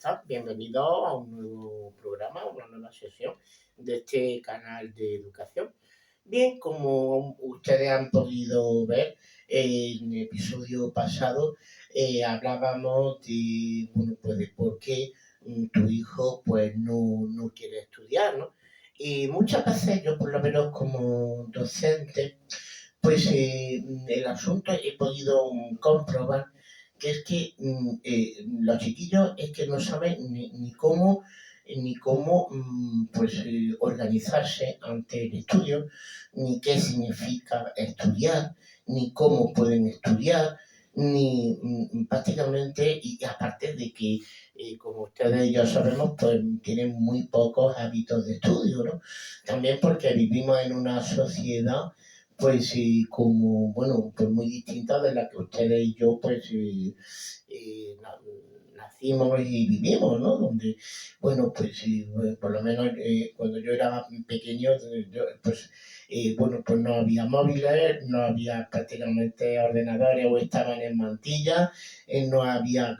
estás? Bienvenido a un nuevo programa, una nueva sesión de este canal de educación. Bien, como ustedes han podido ver, en el episodio pasado hablábamos de, bueno, pues de por qué tu hijo pues no quiere estudiar, ¿no? Y muchas veces yo, por lo menos como docente, pues el asunto he podido comprobar que es que los chiquillos es que no saben ni cómo pues, organizarse ante el estudio, ni qué significa estudiar, ni cómo pueden estudiar, ni prácticamente, y aparte de que, como ustedes y yo sabemos, pues tienen muy pocos hábitos de estudio, ¿no? También porque vivimos en una sociedad pues como, bueno, pues muy distinta de la que ustedes y yo, pues, nacimos y vivimos, ¿no? Donde, bueno, pues por lo menos cuando yo era pequeño, pues, bueno, pues no había móviles, no había prácticamente ordenadores o estaban en mantilla, no había,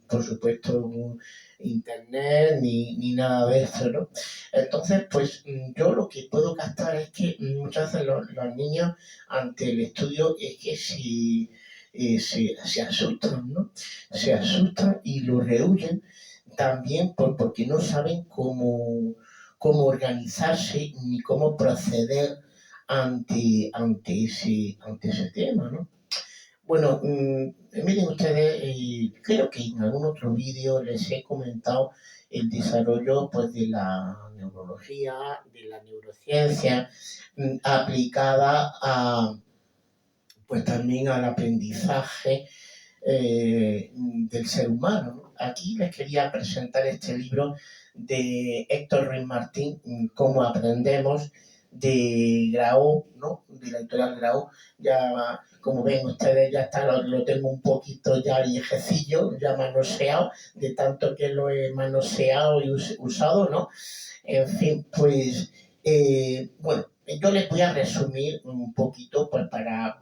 por supuesto, internet ni nada de eso, ¿no? Entonces, pues yo lo que puedo captar es que muchas veces los niños ante el estudio es que se asustan, ¿no? Se asustan y lo rehuyen también porque no saben cómo organizarse ni cómo proceder ante ese tema, ¿no? Bueno, miren ustedes, creo que en algún otro vídeo les he comentado el desarrollo pues, de la neurología, de la neurociencia, aplicada pues, también al aprendizaje del ser humano, ¿no? Aquí les quería presentar este libro de Héctor Ruiz Martín, Cómo aprendemos, de Grau, ¿no? De la editorial Grau. Ya, como ven ustedes, ya está, lo tengo un poquito ya viejecillo, ya manoseado, de tanto que lo he manoseado y usado, ¿no? En fin, pues, bueno, yo les voy a resumir un poquito pues, para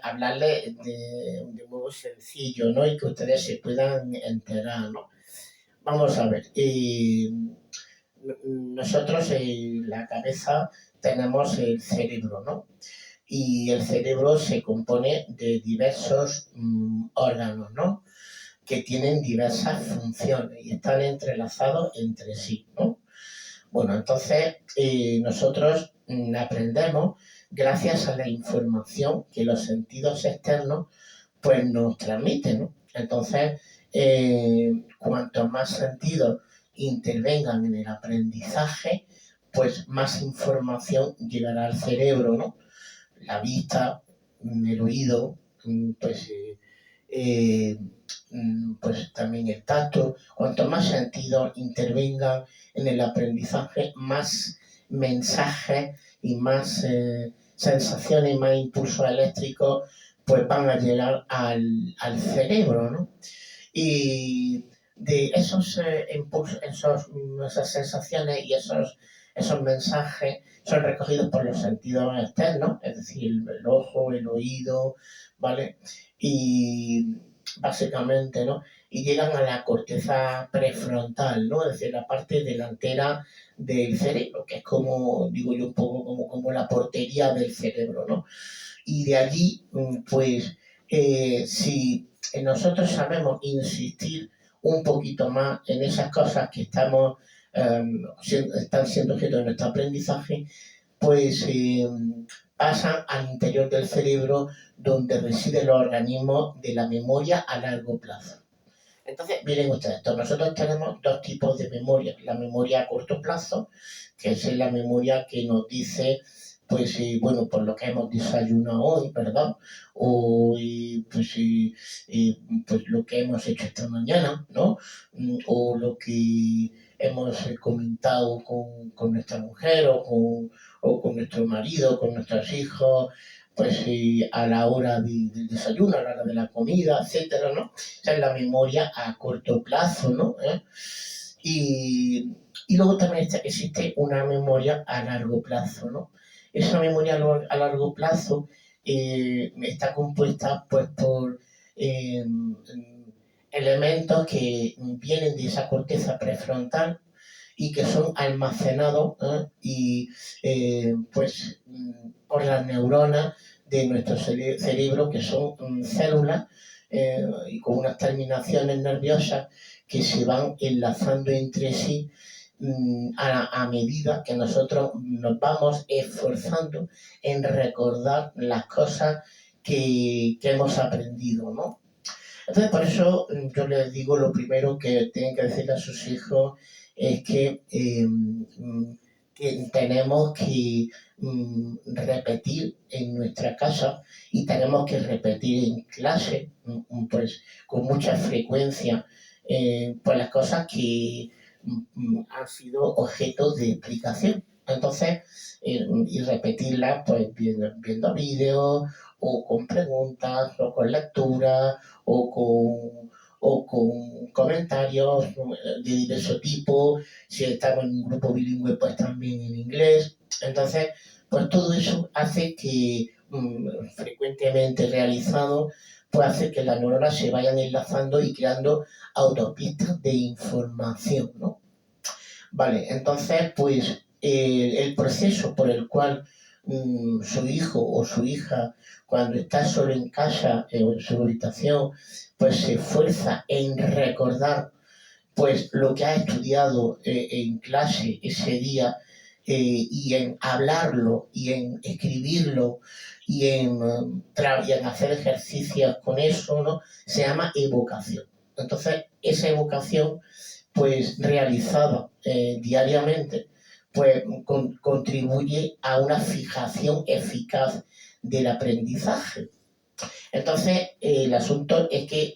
hablarles de modo sencillo, ¿no? Y que ustedes se puedan enterar, ¿no? Vamos a ver. Nosotros en la cabeza tenemos el cerebro, ¿no? Y el cerebro se compone de diversos órganos, ¿no? Que tienen diversas funciones y están entrelazados entre sí, ¿no? Bueno, entonces nosotros aprendemos gracias a la información que los sentidos externos pues nos transmiten, ¿no? Entonces, cuanto más sentidos intervengan en el aprendizaje, pues más información llegará al cerebro, ¿no? La vista, el oído, pues, pues también el tacto. Cuanto más sentidos intervengan en el aprendizaje, más mensajes y más sensaciones y más impulsos eléctricos pues van a llegar al cerebro, ¿no? Y de esos impulsos, esas sensaciones y esos mensajes son recogidos por los sentidos externos, es decir, el ojo, el oído, ¿vale? Y básicamente, ¿no? Y llegan a la corteza prefrontal, ¿no? Es decir, la parte delantera del cerebro, que es como, digo yo, un poco como la portería del cerebro, ¿no? Y de allí, pues, si nosotros sabemos insistir un poquito más en esas cosas que están siendo objeto de nuestro aprendizaje, pues pasan al interior del cerebro donde residen los organismos de la memoria a largo plazo. Entonces, miren ustedes, nosotros tenemos dos tipos de memoria. La memoria a corto plazo, que es la memoria que nos dice, pues, bueno, por lo que hemos desayunado hoy, ¿verdad? O, pues, pues, lo que hemos hecho esta mañana, ¿no? O lo que hemos comentado con nuestra mujer o con nuestro marido, con nuestros hijos, pues a la hora del desayuno, a la hora de la comida, etcétera, ¿no? Esa es la memoria a corto plazo, ¿no? Y luego también existe una memoria a largo plazo, ¿no? Esa memoria a largo plazo está compuesta pues por elementos que vienen de esa corteza prefrontal y que son almacenados por las neuronas de nuestro cerebro, que son células y con unas terminaciones nerviosas que se van enlazando entre sí a medida que nosotros nos vamos esforzando en recordar las cosas que hemos aprendido, ¿no? Entonces, por eso yo les digo, lo primero que tienen que decirle a sus hijos es que tenemos que repetir en nuestra casa y tenemos que repetir en clase, pues con mucha frecuencia, pues las cosas que han sido objeto de explicación. Entonces, y repetirlas pues viendo vídeos o con preguntas o con lecturas o con comentarios de diverso tipo. Si estamos en un grupo bilingüe, pues también en inglés. Entonces, pues todo eso hace que, frecuentemente realizado, pues hace que las neuronas se vayan enlazando y creando autopistas de información, ¿no? Vale, entonces, pues el proceso por el cual su hijo o su hija, cuando está solo en casa o en su habitación, pues se esfuerza en recordar pues lo que ha estudiado en clase ese día y en hablarlo y en escribirlo y en hacer ejercicios con eso, ¿no? Se llama evocación. Entonces, esa evocación pues realizada diariamente, pues contribuye a una fijación eficaz del aprendizaje. Entonces, el asunto es que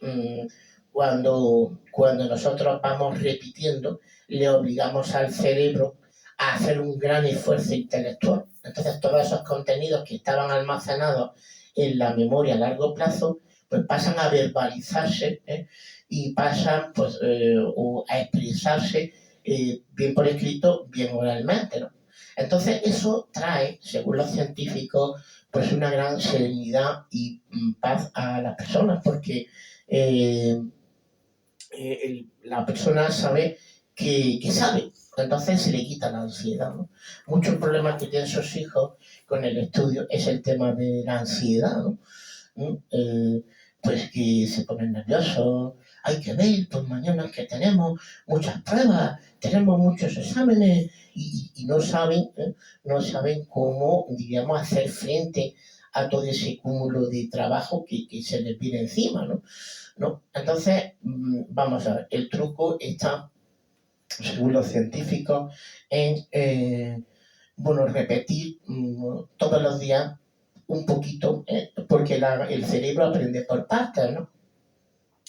cuando nosotros vamos repitiendo, le obligamos al cerebro a hacer un gran esfuerzo intelectual. Entonces, todos esos contenidos que estaban almacenados en la memoria a largo plazo, pues pasan a verbalizarse y pasan pues, a expresarse bien por escrito, bien oralmente, ¿no? Entonces, eso trae, según los científicos, pues una gran serenidad y paz a las personas, porque la persona sabe que sabe, entonces se le quita la ansiedad, ¿no? Muchos problemas que tienen sus hijos con el estudio es el tema de la ansiedad, ¿no? Pues que se ponen nerviosos, hay que ver, pues mañana que tenemos muchas pruebas, tenemos muchos exámenes y no saben cómo, digamos, hacer frente a todo ese cúmulo de trabajo que se les viene encima, ¿no? ¿No? Entonces, vamos a ver, el truco está, según los científicos, en repetir todos los días un poquito, porque el cerebro aprende por partes, ¿no?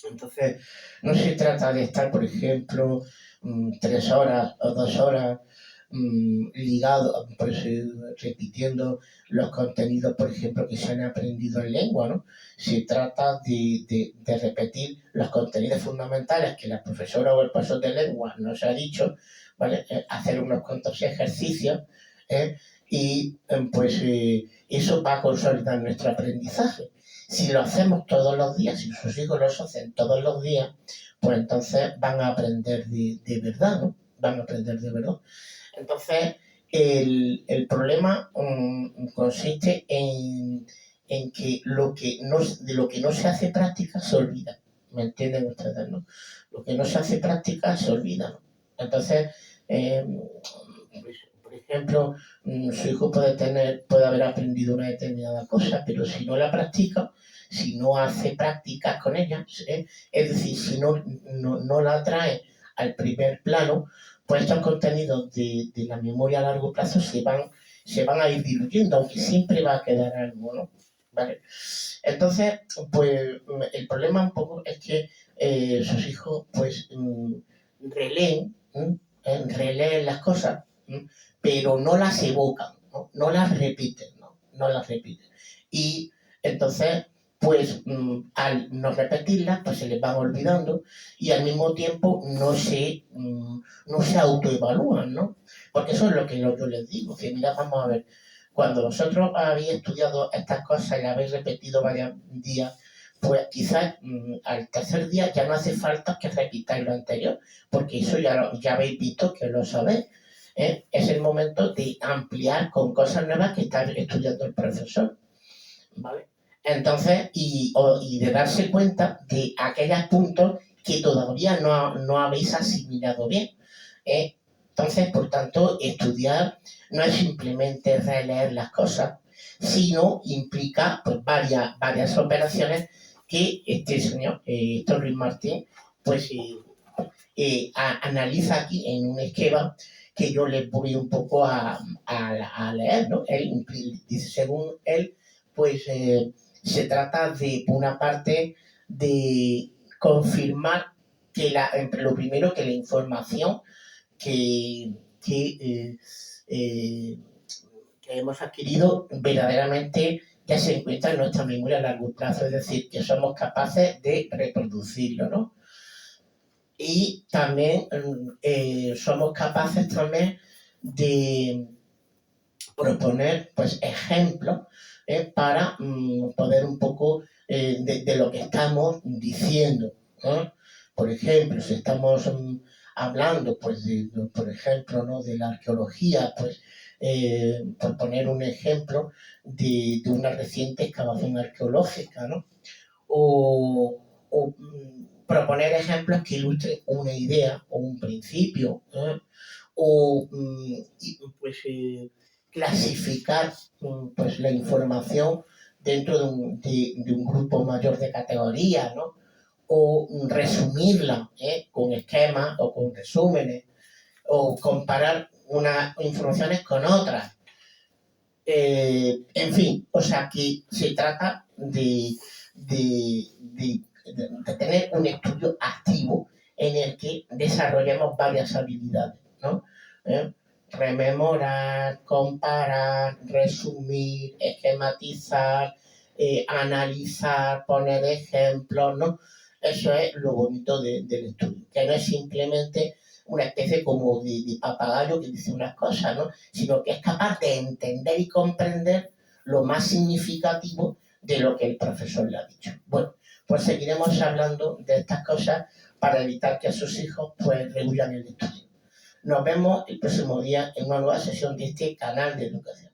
Entonces, no se trata de estar, por ejemplo, 3 horas o 2 horas ligado, pues, repitiendo los contenidos, por ejemplo, que se han aprendido en lengua, ¿no? Se trata de repetir los contenidos fundamentales que la profesora o el profesor de lengua nos ha dicho, ¿vale? Hacer unos cuantos ejercicios y eso va a consolidar nuestro aprendizaje. Si lo hacemos todos los días, si sus hijos lo hacen todos los días, pues entonces van a aprender de verdad, ¿no? Van a aprender de verdad. Entonces, el problema consiste en que de lo que no se hace práctica se olvida. ¿Me entienden ustedes, no? Lo que no se hace práctica se olvida, ¿no? Entonces, por ejemplo, su hijo puede haber aprendido una determinada cosa, pero si no la practica, si no hace prácticas con ella, es decir, si no la trae al primer plano, pues estos contenidos de la memoria a largo plazo se van a ir diluyendo, aunque siempre va a quedar algo, ¿no? ¿Vale? Entonces, pues el problema un poco es que sus hijos pues releen las cosas, pero no las evocan, no las repiten, no las repiten. Y entonces, pues al no repetirlas, pues se les van olvidando y al mismo tiempo no se autoevalúan, ¿no? Porque eso es lo que yo les digo, que mira, vamos a ver, cuando vosotros habéis estudiado estas cosas y las habéis repetido varios días, pues quizás al tercer día ya no hace falta que repitáis lo anterior, porque eso ya habéis visto que lo sabéis. Es el momento de ampliar con cosas nuevas que está estudiando el profesor, ¿vale? Entonces, y de darse cuenta de aquellos puntos que todavía no habéis asimilado bien. Entonces, por tanto, estudiar no es simplemente releer las cosas, sino implica pues, varias operaciones que este señor, Torres Martín, pues analiza aquí en un esquema que yo les voy un poco a leer, ¿no? Él dice, según él, pues se trata de, por una parte, de confirmar que lo primero que la información que, que, que hemos adquirido verdaderamente ya se encuentra en nuestra memoria a largo plazo, es decir, que somos capaces de reproducirlo, ¿no? Y también somos capaces también de proponer pues, ejemplos para poder un poco de lo que estamos diciendo, ¿no? Por ejemplo, si estamos hablando, pues, por ejemplo, ¿no? de la arqueología, pues, por poner un ejemplo de una reciente excavación arqueológica, ¿no? O proponer ejemplos que ilustren una idea o un principio, o pues, clasificar pues, la información dentro de un grupo mayor de categorías, ¿no? O resumirla con esquemas o con resúmenes, o comparar unas informaciones con otras. En fin, o sea que se trata de tener un estudio activo en el que desarrollemos varias habilidades, ¿no? Rememorar, comparar, resumir, esquematizar, analizar, poner ejemplos, ¿no? Eso es lo bonito del estudio, que no es simplemente una especie como de papagayo que dice unas cosas, ¿no? Sino que es capaz de entender y comprender lo más significativo de lo que el profesor le ha dicho. Bueno, pues seguiremos hablando de estas cosas para evitar que a sus hijos pues rehuyan el estudio. Nos vemos el próximo día en una nueva sesión de este canal de educación.